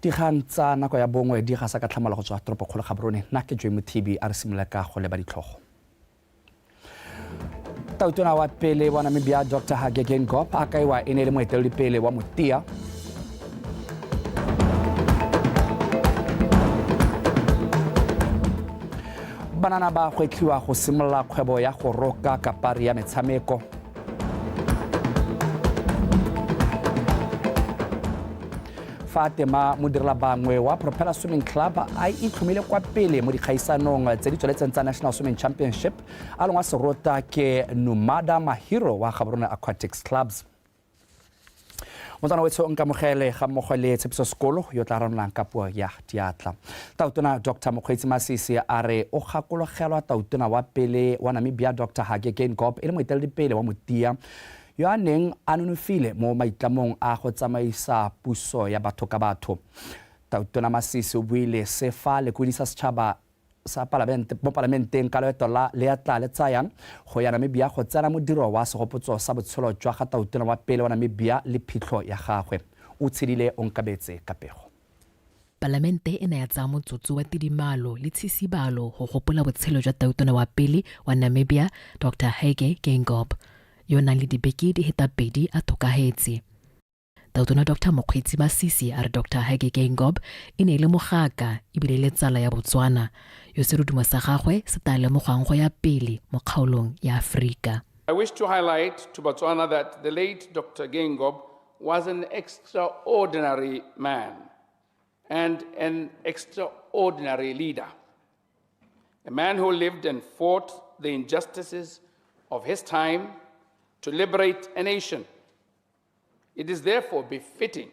Dikgang tsa nako ya bongwe di gasa ka tlhamala go tswa toropokgolo Gaborone nna ke Joe Mothibi a re simolola ka go leba ditlhogo. Tautona wa pele wa Namibia Dr. Dikgang a kaiwa e ne le moeteledipele wa Motia. Banana ba gwetlhiwa go simolola kgwebo ya go roka kapari ya metshameko. Fatima modirela bangwe wa Propeller Swimming Club a itlhomile kwa pele mo dikgaisanong tse di tsweletseng tsa National Swimming Championship a lengwa serota ke Numada Mahiro wa Gaborone Aquatics Clubs. Motsana wetso nkamogele ga mmogo le Tshepiso Sekolo yo tla ranolang ka puo ya diatla. Tautona Dr. Mokgweetsi Masisi a re o gakologelwa tautona wa pele wa Namibia Dr. Dikgang e le moeteledipele wa Motia yo a neng a nonofile mo maitlamong a go tsamaisa puso ya batho ka batho. Tautona Masisi o buile se fa le kudisa setšhaba sa mo parlamenteng ka loeto le a tla le tsayang go ya Namibia go tsena modiro wa segopotso sa botshelo jwa ga tautona wa pele wa Namibia le phitlho ya gagwe. O tshedile onkabetse ka pego. Parlamente e ne ya tsaya motsotso wa tidimalo le tshisibalo go gopola botshelo jwa tautona wa pele wa Namibia Dr. Dikgang yo nang le dibeke di heta pedi a thokahetse. Tautona Dr. Mokgweetsi Masisi a re Dr. Dikgang e ne le mogaka ebile le tsala ya Botswana yo serodumo sa gagwe se ta lemogwang go ya pele mo kgaolong ya Afrika. I wish to highlight to Botswana that the late Dr. Dikgang was an extraordinary man and an extraordinary leader. A man who lived and fought the injustices of his time to liberate a nation. It is therefore befitting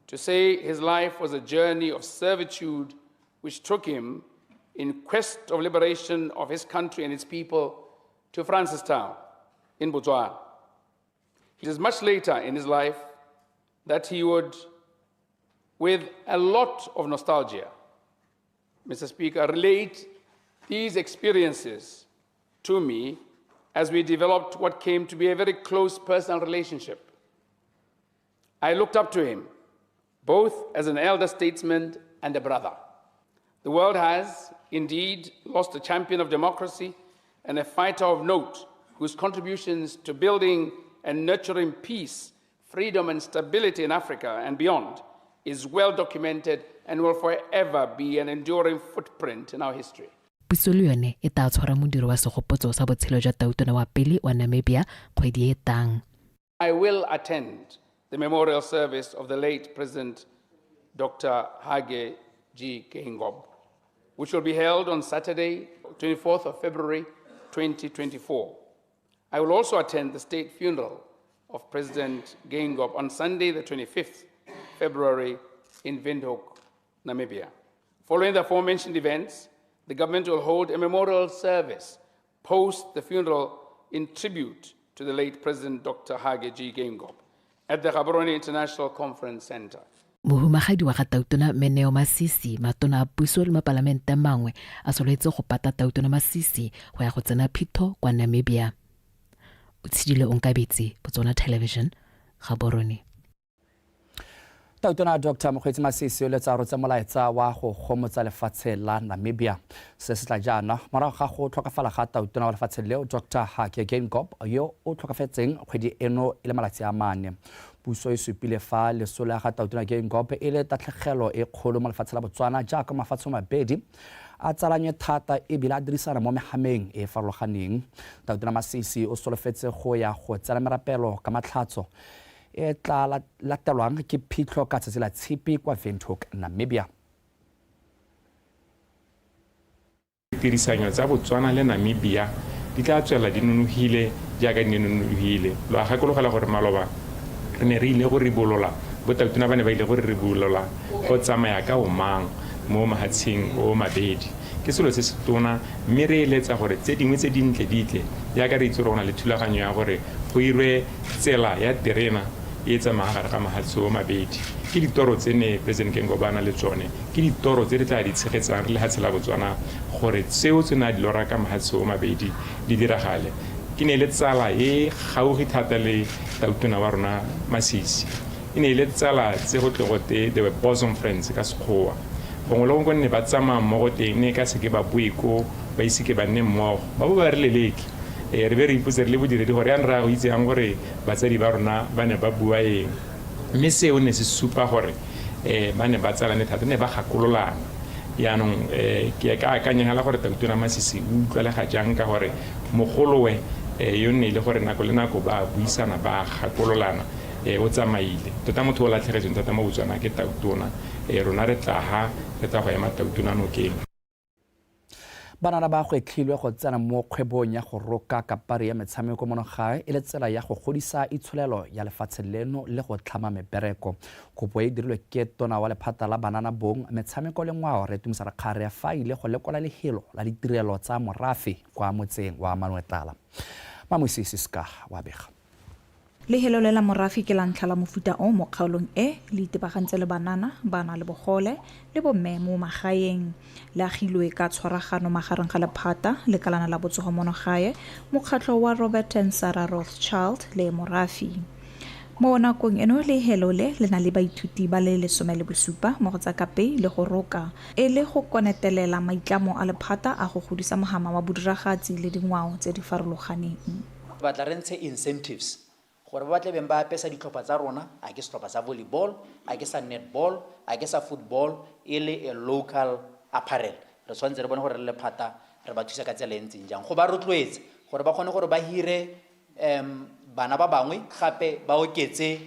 to say his life was a journey of servitude which took him in quest of liberation of his country and its people to Francistown in Botswana. It is much later in his life that he would, with a lot of nostalgia, Mr. Speaker, relate these experiences to me as we developed what came to be a very close personal relationship. I looked up to him, both as an elder statesman and a brother. The world has indeed lost a champion of democracy and a fighter of note whose contributions to building and nurturing peace, freedom, and stability in Africa and beyond is well documented and will forever be an enduring footprint in our history. Puso le yone e tla tshwara modiro wa segopotso sa botshelo jwa tautona wa pele wa Namibia kgwedi e tang. I will attend the memorial service of the late President Dr. Dikgang, which will be held on Saturday, 24th of February, 2024. I will also attend the state funeral of President Dikgang on Sunday, the 25th February in Windhoek, Namibia. Following the aforementioned events, the government will hold a memorial service post the funeral in tribute to the late President Dr. Dikgang at the Gaborone International Conference Center. Mohumagadi wa ga tautona Meneo Masisi matona a puso le mapalamente mangwe a soletse go pata tautona Masisi go ya go tsena phitho kwa Namibia. O tshidile onkabetse Botswana Television Gaborone. Tautona Dr. Mokgweetsi Masisi o letsa rotse molaetsa wa go gomotsa lefatshe la Namibia. Se se tla jaana morago ga go tlhokafala ga tautona wa lefatshe leo Dr. Dikgang yo o tlhokafetseng kgwedi eno e le malatsi a mane. Puso e supile fa lesola ga tautona Dikgang e le tatlhegelo e kgolo mo lefatshe la Botswana jaaka mafatshe mabedi a tsalanye thata e bila dirisana mo mehameng e farologaneng. Tautona Masisi o solofetse go ya go tsena merapelo ka matlhatso e tla latelwang ke phitlho ka tsatsi la tshipi kwa Windhoek, Namibia. Tirisanyo tsa Botswana le Namibia di tla tswela di nonogile jaaka di nonogile. Lo a gakologela gore maloba re ne re ile go ribolola botautona ba ne ba ile go ribolola go tsamaya ka omang mo mahatsheng o mabedi. Ke selo se se tona mme re eletsa gore tse dingwe tse dintle ditle jaaka re itse rona le thulaganyo ya gore go irwe tsela ya terena e tsamaya gare ga mahatshe o mabedi. Ke ditoro tse ne President Dikgang le tsone ke ditoro tse re tla di tshegetsang re lehatshe la Botswana gore tseo tse na di lora ka mahatshe o mabedi di diragale. Ke ne le tsala e gaugi thata le tautona wa rona Masisi e ne ile tsala tse go tlogote they were bosom friends ka sekgowa bongwe le bongwe ne ba tsamaya mmogo teng ne ka seke ba bue ko ba iseke ba nne mmogo ba bo ba re leleke re be re ipotse re le bodiredi gore ya nra go itse yang gore batsadi ba rona ba ne ba bua eng mme seo ne se supa gore ba ne ba tsalane thata ne ba gakololana yaanong ke ka akanyegela gore Tautona Masisi o utlwalega jang ka gore mogolowe yo ne ile gore nako le nako ba buisana ba gakololana o tsamaile tota motho o latlhegetseng thata mo Botswana ke Tautona rona re tla go ema Tautona nokeng banana ba go etlhilwe go tsena mo kgwebong ya go roka kapari ya metshameko mo gae e le tsela ya go godisa itsholelo ya lefatshe leno le go tlhama mebereko kopo e dirilwe ke tona wa lephata la banana bong metshameko le ngwao re tumisa re kgare ya fa ile go lekola lehelo la ditirelo tsa morafe kwa motseng wa Manwetala Mamoisisi ska wa bega lehelo la morafi ke lantlha la mofuta o mo kgaolong le itebagantse le banana bana le bogole le bomme mo magaeng le agilwe ka tshwaragano magareng ga lephata le kalana la botsogo mono gae mokgatlho wa Robert and Sarah Rothschild le morafi mo nakong eno lehelo le na le baithuti ba le 17 mo go tsa kapei le go roka le go konetelela maitlamo a lephata a go godisa mohama wa bodiragatsi le dingwao tse di farologaneng batla re ntshe incentives gore ba batle beng ba apesa ditlhopha tsa rona a ke setlhopha sa volleyball a ke sa netball a ke sa football e le a local apparel re tshwanetse re bone gore le phata re ba thusa ka tsela e ntseng jang go ba rotloetsa gore ba kgone gore ba hire bana ba bangwe gape ba oketse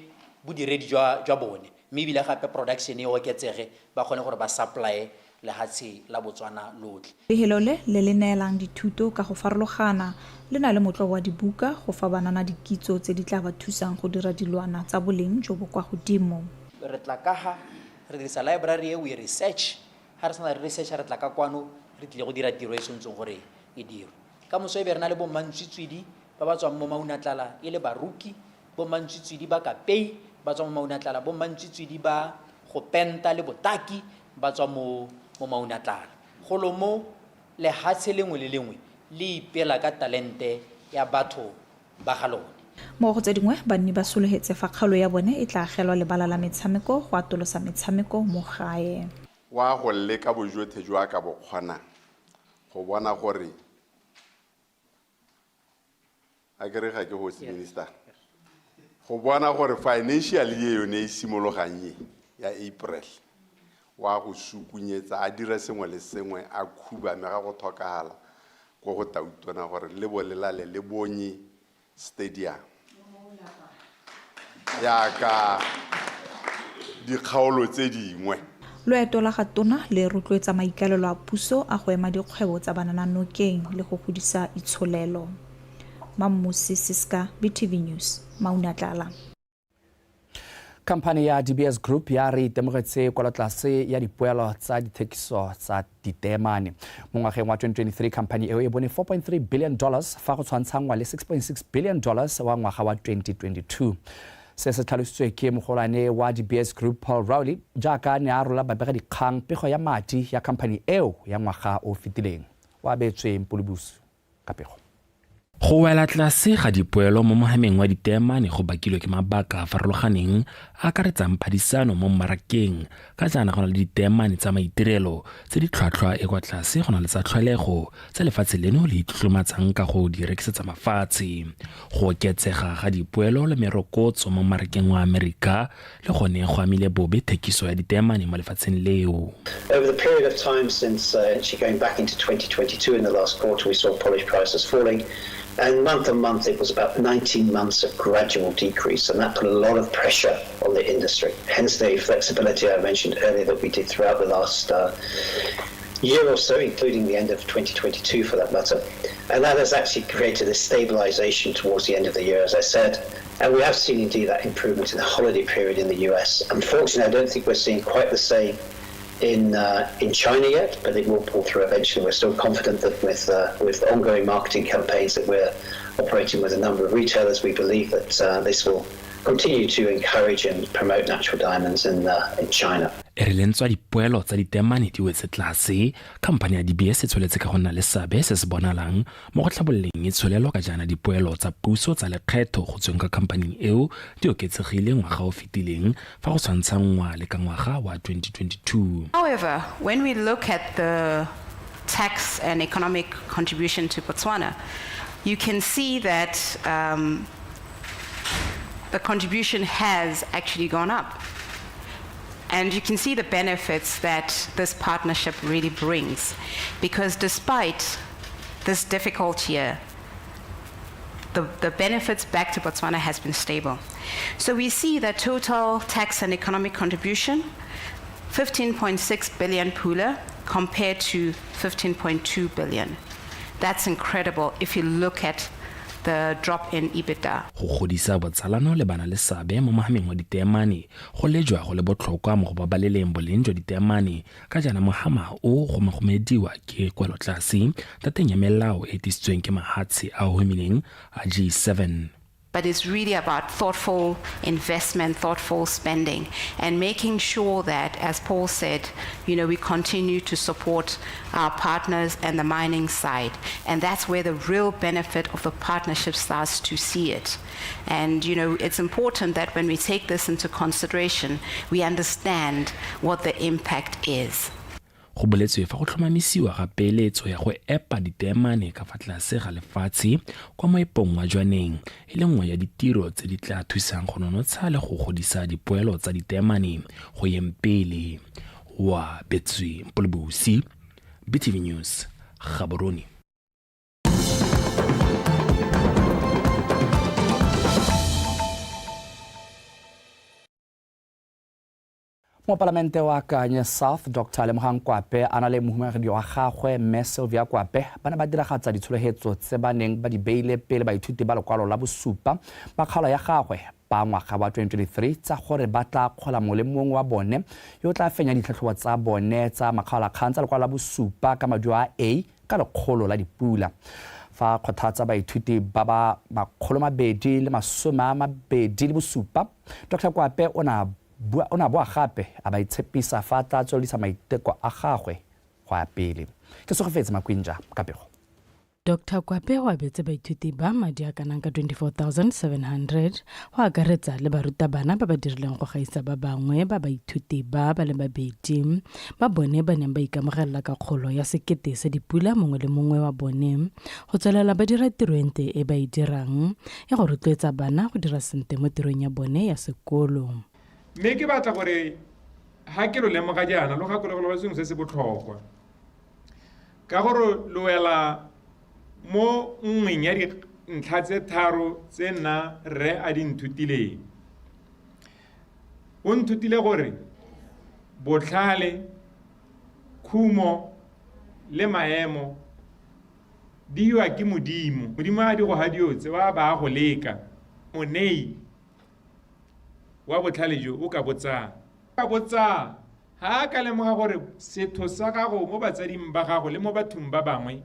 bodiredi jwa bone mme ebile gape production e oketsege ba kgone gore ba supply lehatshe la Botswana lotlhe lehelo le neelang dithuto ka go farologana le na le motlo wa dibuka go fa banana dikitso tse di tla ba thusang go dira dilwana tsa boleng jo bo kwa godimo re tla ka ha re dirisa library we research ha re sana research re tla ka kwano re tle go dira tiro e sentseng gore e dirwe ka moso e be re na le bo mantswitswidi ba ba tswang mo Maunatlala e le baruki bo mantswitswidi ba kapei ba tswa mo Maunatlala bo mantswitswidi ba go penta le botaki ba tswa mo Maunatlala golo mo le hatshe lengwe le lengwe le ipela ka talente ya batho ba ga lone mo go tse dingwe banni ba sologetse fa kgalo ya bone e tla agelwa lebala la metshameko go atolosa metshameko mo gae wa go leka bojothe jwa ka bokgona go bona gore a kere ga ke host minister go bona gore financial ye yone e simologanye ya April wa go sukunyetsa a dira sengwe le sengwe a khuba me ga go thokagala go go Tautona gore le bolelale le bonye stadium ya ka dikgaolo tse dingwe loeto la ga tona le rotloetsa maikalelo a puso a go ema dikgwebo tsa banana nokeng le go godisa itsholelo Mamoisisi ska BTV News Maunatlala Company ya DBS Group ya re itemogetse kwalotlase ya dipoelo tsa dithekiso tsa ditemane mo ngwageng wa 2023 company eo e bone $4.3 billion fa go tshwantshangwa le $6.6 billion wa ngwaga wa 2022 se se tlhalositswe ke mogolwane wa DBS Group Paul Rowley jaaka ne a rola babega dikgang pego ya madi ya company eo ya ngwaga o fetileng wa betswe Mpulubusu ka pego go wela tlase ga dipoelo mo mohameng wa ditemane go bakilwe ke mabaka a farologaneng a akaretsang phadisano mo mmarakeng ka jaana go na le ditemane tsa maitirelo tse di tlhwatlhwa e kwa tlase go na le tsa tlholego tsa lefatshe leno le itlhomatsang ka go di rekisetsa mafatshe go oketsega ga dipoelo le merokotso mo mmarakeng wa Amerika le gone go amile bobe thekiso ya ditemane mo lefatsheng leo. Over the period of time since going back into 2022 in the last quarter we saw polish prices falling. And month on month, it was about 19 months of gradual decrease, and that put a lot of pressure on the industry. Hence the flexibility I mentioned earlier that we did throughout the last year or so, including the end of 2022 for that matter. And that has actually created a stabilization towards the end of the year, as I said. And we have seen indeed that improvement in the holiday period in the US. Unfortunately, I don't think we're seeing quite the same in China yet, but it will pull through eventually. We're still confident that with ongoing marketing campaigns that we're operating with a number of retailers, we believe that this will continue to encourage and promote natural diamonds in China. e re lentswa dipoelo tsa ditemane di wetse tlase, khamphane ya DBS e tsholetse ka go nna le seabe se se bonalang mo go tlhabololeng itsholelo ka jaana dipoelo tsa puso tsa lekgetho go tsweng ka khamphaneng eo di oketsegile ngwaga o fetileng fa go tshwantshangwa le ka ngwaga wa 2022. However, when we look at the tax and economic contribution to Botswana, you can see that the contribution has actually gone up. And you can see the benefits that this partnership really brings, because despite this difficult year, the benefits back to Botswana has been stable. So we see that total tax and economic contribution, 15.6 billion pula compared to 15.2 billion. That's incredible if you look at the drop in EBITDA. Go godisa botsalano le bana le seabe mo mogameng wa ditemane go lejwa go le botlhokwa mo go babaleleng boleng jwa ditemane ka jaana mogama o go magomediwa ke kwelotlase tateng ya melao e tisitsweng ke mahatshe a homileng a G7. But it's really about thoughtful investment, thoughtful spending, and making sure that, as Paul said, we continue to support our partners and the mining side. And that's where the real benefit of the partnership starts to see it. And, it's important that when we take this into consideration, we understand what the impact is. Go boletswe fa go tlhomamisiwa ga peeletso ya go epa ditemane ka fa tlase ga lefatshe kwa moepong wa jwaneng e le nngwe ya ditiro tse di tla thusang go nonotsha le go godisa dipoelo tsa ditemane go yeng pele. Wa Betswe Mpolobosi, BTV News, Gaborone. Mo palamente wa Kanye South, Dr. Dikgang Kwape a na le mohumagedi wa gagwe Mme Sylvia Kwape ba ne ba diragatsa ditsholegetso tse ba neng ba di beile pele baithuti ba lekwalo la bosupa ba kgaolo ya gagwe ba ngwaga wa 2023 tsa gore ba tla kgola mo le mongwe wa bone yo tla fenya ditlhatlhobo tsa bone tsa makgaolakgang tsa lekwalo la bosupa ka maduo a A ka lekgolo la dipula. Fa kgothatsa baithuti ba ba 227 Dr. Kwape ona boa gape a ba itshepisa fa tla tswelisa maiteko a gagwe go ya pele. Ke sogofetse Makwinja ka pego. Dr. Kwape wa betse baithuti ba madi a kanang ka 24,700 go akaretsa le barutabana ba ba dirileng go gaisa ba bangwe ba baithuti ba le babedi ba bone ba neng ba ikamogela ka kgolo ya sekete sa dipula mongwe le mongwe wa bone go tswelela ba dira tiroente e ba e dirang ya go rotloetsa bana go dira sente mo tirong ya bone ya sekolo. Mme ke batla gore ha ke lo lemoga jaana lo gakologelwa ba sengwe se se botlhokwa ka gore lo wela mo nngweng ya dintlha tse tharo tse nna re a di nthutileng. O nthutile gore botlhale, khumo le maemo di ywa ke Modimo. Modimo a di go hadiotse wa ba go leka monei wa botlhale jo o ka botsang ha ka lemoga gore setho sa gago mo batsading ba gago le mo bathong ba bangwe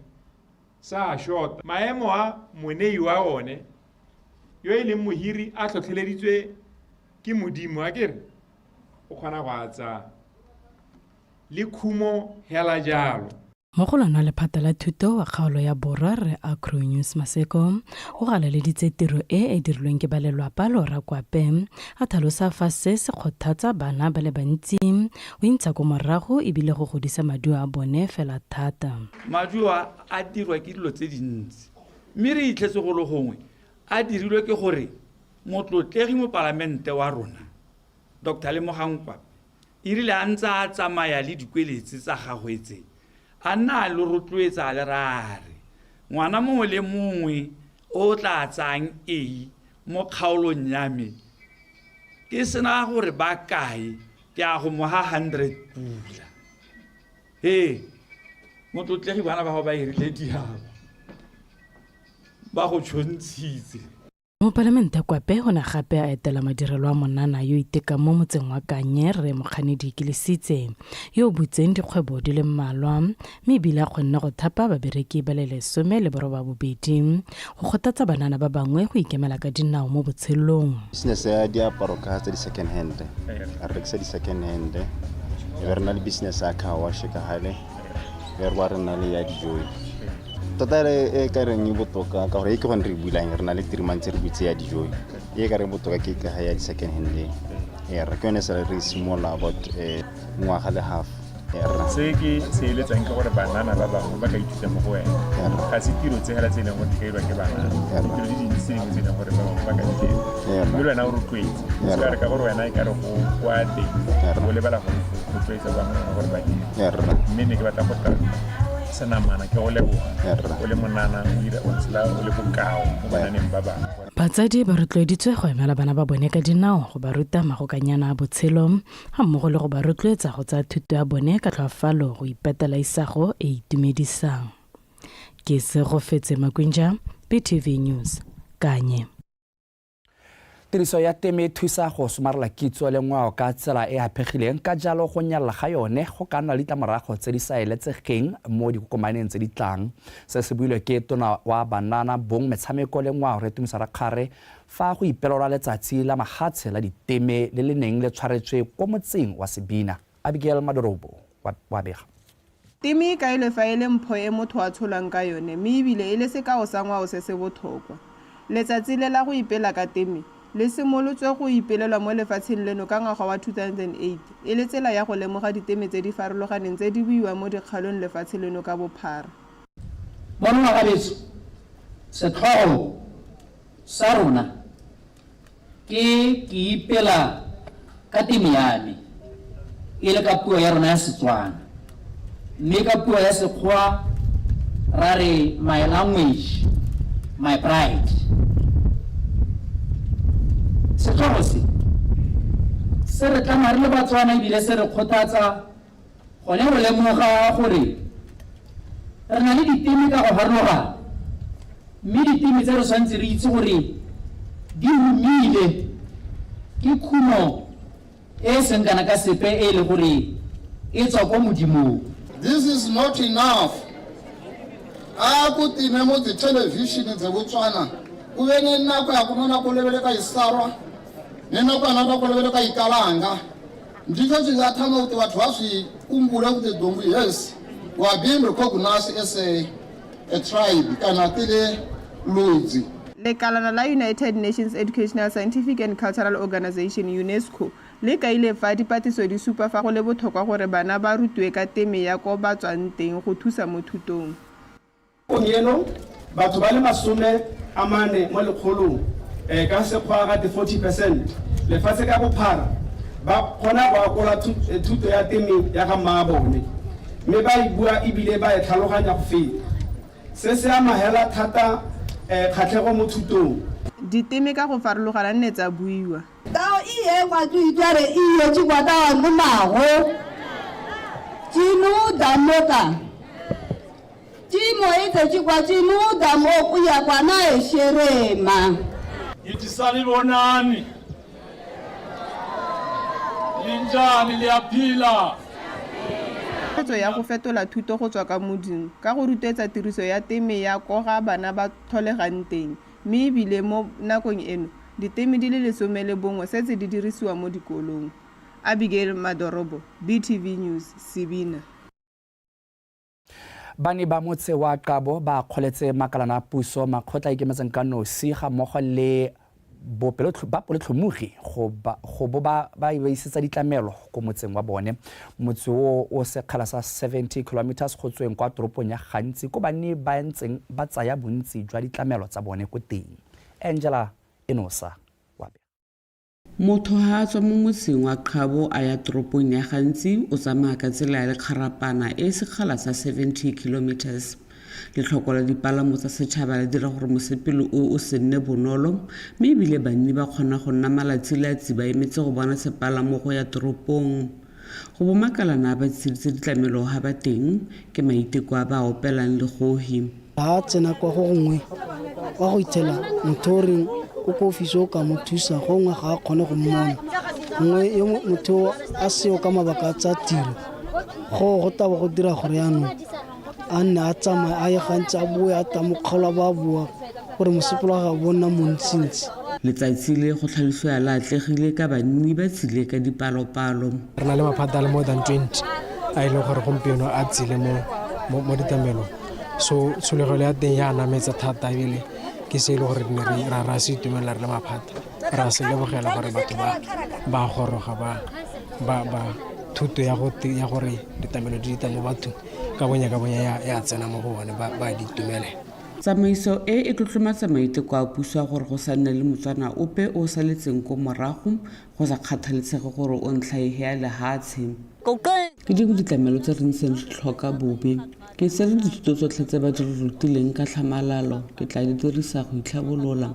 sa short maemo a monei wa one yo e leng mohiri a tlhotlheleditswe ke Modimo a kere o kgona go atsa le khumo hela jalo. Mo go lona lephata la thuto wa kgaolo ya borwa re Acro News Maseko o galeleditse tiro e dirilweng ke ba lelapa Lora Kwape a tlhalosa fa se kgothatsa bana ba le bantsi o intsha go morago e bile go godisa maduo a bone fela thata. Maduo a dirwa ke dilo tse dintsi mme re itlhetse go le gongwe a dirilwe ke gore motlotlegi mo palamente wa rona Dr. Dikgang Kwape e rile a ntse a tsamaya le dikweletsi tsa gagwe tse a nna le rotloetsa le rare ngwana mongwe le mongwe o tla tsang mo kgaolong ya me ke sena gore ba kae ke a go moha 100 pula. Motlotlegi bana ba go ba irile diabo ba go tshwantshitse. Mo palamente Kwape go na gape a etela madirelo a monana yo iteka mo motseng wa Kanye re Mokganedi Kilisitse yo butseng dikgwebo di le mmalwa mme bile a kgonne go thapa babereki ba le 12 go gotatsa banana ba bangwe go ikemela ka dinao mo botshelong. Business ya diaparo ka tsa di second hand a rekisa di second hand Re na le business ya car wash ka hale. Re wa re na le ya dijo. Tota e ka reng botoka ka gore e ke go re builang re na le 3 months re butse ya dijo. E ka reng botoka ke ka ya di second hand. Re kone sa re simola about ngwaga le half. Se ke se ile tsang ka gore banana ba bangwe ba ka ithuta mo go wena ga se tiro tse hela tse leng go dikairwa ke banana tiro di dintsi tse dingwe tse leng gore ba bangwe ba ka dikairwa mme wena o rotloetse se ka re ka gore wena e ka re go a teng go lebala go rotloetsa bangwe gore ba dire mme ne ke batla go tla senamana ke go leboga o le monana o dira o tsela o le bokao mo bananeng ba bangwe. Batsadi ba rotloeditswe go emela bana ba bone ka dinao go ba ruta magokanyana a botshelo ga mmogo le go ba rotloetsa go tsaya thuto ya bone ka tlhoafalo go ipetela isago e itumedisang. Ke se go fetse Makwinja, BTV News, Kanye. Tiriso ya teme thusa go somarela kitso le ngwao ka tsela e apegileng ka jalo go nyalla ga yone go ka nna le ditlamorago tse di sa eletsegeng mo dikokomaneng tse di tlang. Se se builwe ke tona wa banana bong metshameko le ngwao re tumisa rakgare fa go ipelelwa letsatsi la mahatshe la diteme le le neng le tshwaretswe ko motseng wa Sebina. Abigail Madorobo wa bega. Teme ka ile fa ile mpho e motho a tsholang ka yone mme ebile ile se ka o sa ngwao se se botlhokwa. Letsatsi le la go ipela ka teme le simolotswe go ipelelwa mo lefatsheng leno ka ngwaga wa 2008 e le tsela ya go lemoga diteme tse di farologaneng tse di buiwa mo dikgalong lefatshe leno ka bophara. Bona ga betso setlhogo sa rona ke ipela ka teme ya me e le ka puo ya rona ya Setswana mme ka puo ya Sekgowa ra re my language my pride. Setlhogo se re tla mare le Batswana ebile se re kgothatsa gone go lemoga gore re na le diteme ka go harologana mme diteme tse re tshwanetse re itse gore di humile ke khumo e seng kana ka sepe e le gore e tswa ko modimong. This is not enough. Ku time mo di television tse Botswana o bene nako ya kunona go lebele ka isarwa nena kwa na go lebele ka ikalanga nditho tse ga thama uti batho ba swi kumbula ku Dongo. Yes, we are being recognized as a tribe kana tile Lodzi. Lekalana la United Nations Educational, Scientific and Cultural Organization UNESCO le ka ile fa dipatiso di supa fa go le botlhokwa gore bana ba rutwe ka teme ya ko ba tswang teng go thusa mo thutong. Onyeno batho ba le 40 mo lekgolong ka sekgwa ga 40% lefatshe ka bophara ba kgona go akola thuto ya teme ya ga mabone mme ba e bua ebile ba e tlhaloganya go feta se se amahela thata kgatlhego mo thutong. Diteme ka go farologana nne tsa buiwa. Tao iye kwa tu itare iye tshikwa tao ngmago tinu damoka timo ite tshikwa tinu damoku ya kwa na esherema itisali bonani linjani liyaphila. Tso ya go fetola thuto go tswa ka modimo ka go rutetsa tiriso ya teme ya ko ga bana ba tlholegang teng mme ebile mo nakong eno diteme di le 11 setse di dirisiwa mo dikolong. Abigail Madorobo, BTV News, Sebina. Bani ba motse wa Kabo ba kgoletse makalana a puso makgotla ikemetseng ka nosi ga mmogo le ba poletlhomogi go ba isetsa ditlamelo go motseng wa bone. Motse o sekgala sa 70 kilometers go tsweng kwa toropong ya Gantsi ko bane ba ntseng ba tsaya bontsi jwa ditlamelo tsa bone ko teng. Angela Enosa wabe. Motho ha tswa mo motseng wa Kabo a ya toropong ya Gantsi o tsamaya ka tsela ya lekgarapana e sekgala sa 70 kilometers. Letlhoko la dipalamo tsa setšhaba le dira gore mosepele o se nne bonolo mme ebile banni ba kgona go nna malatsi le a tsi ba emetse go bona sepalamo go ya toropong. Go bomakalana ba tsiditse ditlamelo ga ba teng ke maiteko a ba opelang le gohi. Ha tsena kwa go gongwe wa go itela motho reng o ko ofisi ka mo thusa go ngwe ga kgone go mmona ngwe yo motho a seo ka mabaka tsa tiro go taba go dira gore yana a nne a tsamaya a ye gantsi a bue a tamokgolwa ba bua gore mosepelo ga bona montsintsi. letsatsi le go tlhalosiwa la atlegile ka banni ba tshile ka dipalopalo. Re na le maphata le more than 20 a ile gore gompieno a tsile mo ditamelong, so tsholegelo ya teng ya nametsa thata ebile ke se ile gore ra se itumelela re le maphata ra se lebogela gore batho ba goroga ba thuto ya gore ditamelo di mo batho ka bonya ya tsena mo go bone ba di itumelela. Tsamaiso e tlotlomatsa maiteko a puso a gore go sa nne le Motswana ope o saletseng ko morago go sa kgathaletsege gore o ntlhaege ya lehatshe. Ke dingwe ditlamelo tse re ntseng re tlhoka bobe ke sere dithuto tsotlhe tse ba di rutileng ka tlhamalalo ke tla di dirisa go itlhabolola,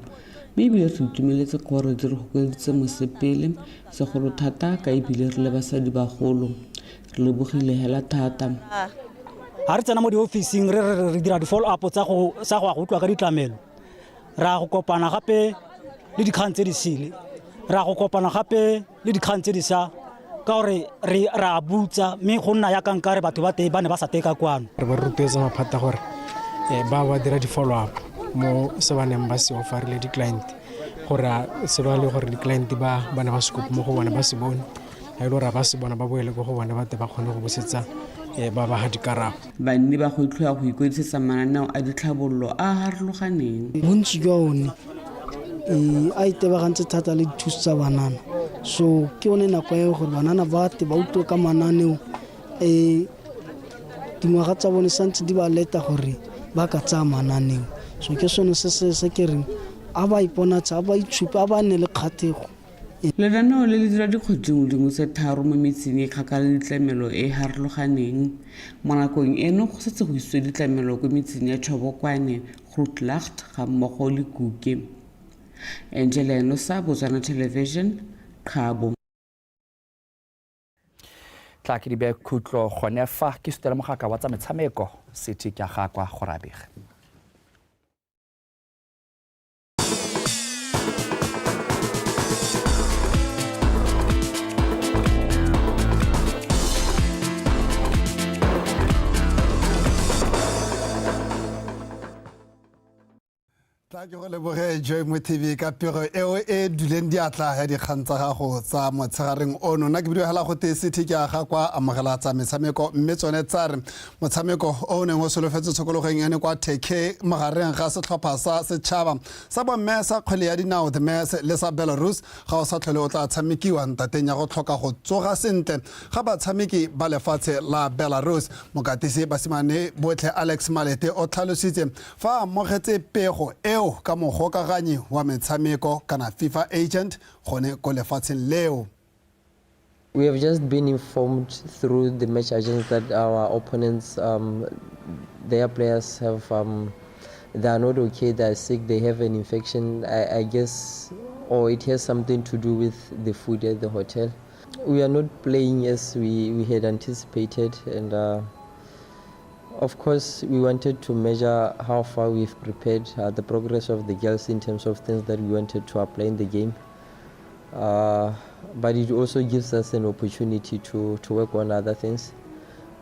mme ebile re itumeletse gore di re gokeditse mosepele segolo thata ka ebile re le basadi bagolo re lebogile hela thata. Ha re tsena mo di-officing re dira di-follow up sa go utlwa ka ditlamelo, ra go kopana gape le dikgang tse di sele, ra go kopana gape le dikgang tse di sa ka gore ra butsa mme go nna ya kankare batho ba ne ba sa teka kwano. Re ba rutetse maphata gore ba dira di-follow up mo se ba neng ba se ofarile di-client gore se ba le gore di-client ba ne ba se kope mo go bona ba se bone ga ile gore ba se bona ba boele go bona ba kgone go bosetsa ba ha dikarabo. Banni ba go itlhoya go ikodisetsa mananeo a ditlhabololo a harologaneng. Bontsi jwa one a itebagantse thata le dithuso tsa banana, so ke one nako ya gore banana ba utlwe ka mananeo dingwaga tsa bone santse di ba leta gore ba ka tsaya mananeo, so ke sone se ke reng a ba iponatsa a ba itshupe a ba nne le kgathego. Lenaneo le dira dikgwedingwe tse tharo mo metseng e kgakala le ditlamelo e harologaneng. Mo nakong eno go setse go iswe ditlamelo ko metseng ya Tshobokwane, Grootlacht ga mmogo le Kuke. Angela Enosa, BOTSWANA Television, Kabo. Tla ke di be khutlo gone fa ke stela mogaka wa tsa metshameko City ka ga kwa Gorabege. Tla ke go leboge Joy mo TV ka pego eo e duleng diatla ya dikgang tsa gago tsa motshegareng ono. Nna ke bidogela go te City ke aga kwa amogela tsa metshameko mme tsone tsa re motshameko o neng o solofetse tshokologeng ene kwa Teke magareng ga setlhopha sa setšhaba sa bomme sa kgwele ya dinao the Mess le sa Belarus ga o sa tlhole o tla tshamekiwa ntateng ya go tlhoka go tsoga sentle ga batshameki ba lefatshe la Belarus. Mokatisi basimane botlhe Alex Malete o tlhalositse fa amogetse pego eo ka mogokaganyi wa metshameko kana FIFA agent gone ko lefatsheng leo. We have just been informed through the match agents that our opponents, their players have, they are not okay, they are sick, they have an infection, I guess, or it has something to do with the food at the hotel. We are not playing as we had anticipated, and of course, we wanted to measure how far we've prepared, the progress of the girls in terms of things that we wanted to apply in the game. But it also gives us an opportunity to work on other things.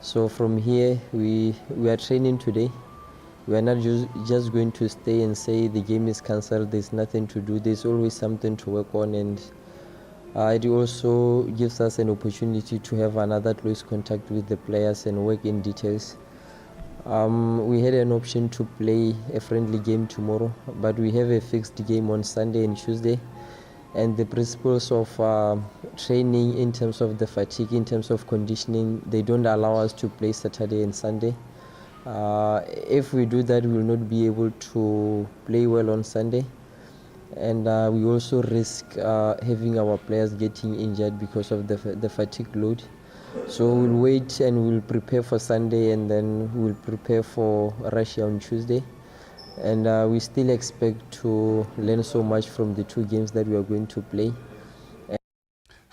So from here, we are training today. We are not just going to stay and say the game is cancelled, there's nothing to do. There's always something to work on, and it also gives us an opportunity to have another close contact with the players and work in details. We had an option to play a friendly game tomorrow, but we have a fixed game on Sunday and Tuesday. And the principles of training in terms of the fatigue, in terms of conditioning, they don't allow us to play Saturday and Sunday. If we do that, we will not be able to play well on Sunday. And we also risk having our players getting injured because of the fatigue load. So we'll wait and we'll prepare for Sunday, and then we'll prepare for Russia on Tuesday. And we still expect to learn so much from the two games that we are going to play.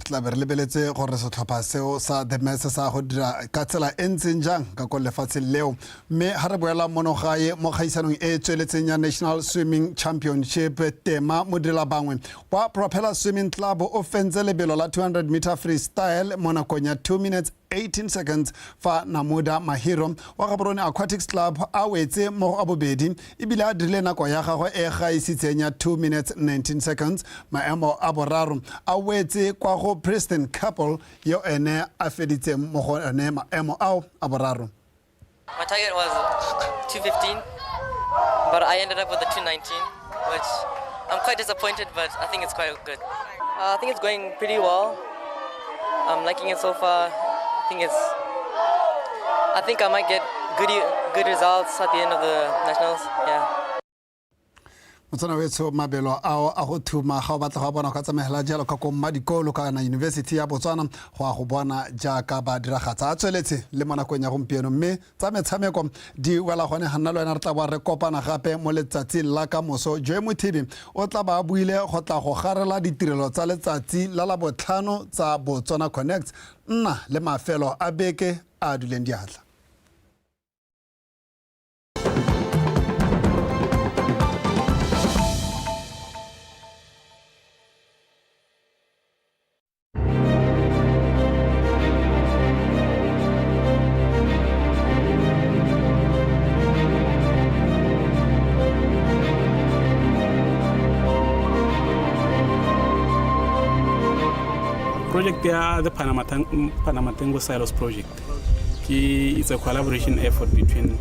Tla be re lebeletse gore setlhopha seo sa the Mess sa go dira ka tsela e ntseng jang ka go lefatsheng leo, mme ha re boela mono gae mo khaisanong e tsweletseng ya National Swimming Championship tema modela bangwe wa Propeller Swimming Club o fentse lebelo la 200 meter freestyle mo nakong ya 2 minutes 18 seconds fa Namuda Mahiro wa Gaborone Aquatics Club a wetse mo go abobedi ebile a dirile nako ya gagwe e gaisitseng ya 2 minutes 19 seconds. Maemo a boraro a wetse kwa go Preston Couple yo ene a feditseng mo go ene maemo ao a boraro. My target was 2:15, but I ended up with a 2:19, which I'm quite disappointed, but I think it's quite good. I think it's going pretty well. I'm liking it so far. I think I might get good results at the end of the nationals. Yeah. Motsana wetso mabelo ao a go thuma ga o batla go bona ka tsamela jalo ka ko madikolo ka na University ya Botswana go a go bona jaaka ba diragatsa a tsweletse le monakong ya gompieno mme tsa metshameko di wela gone ga nna le wena re tla ba re kopana gape mo letsatsi la ka moso Joy Mothibi o tla ba buile go tla go garela ditirelo tsa letsatsi la la botlhano tsa Botswana Connect nna le mafelo a beke a duleng diatla. Project ya the Panama Tango Silos project. It's a collaboration effort between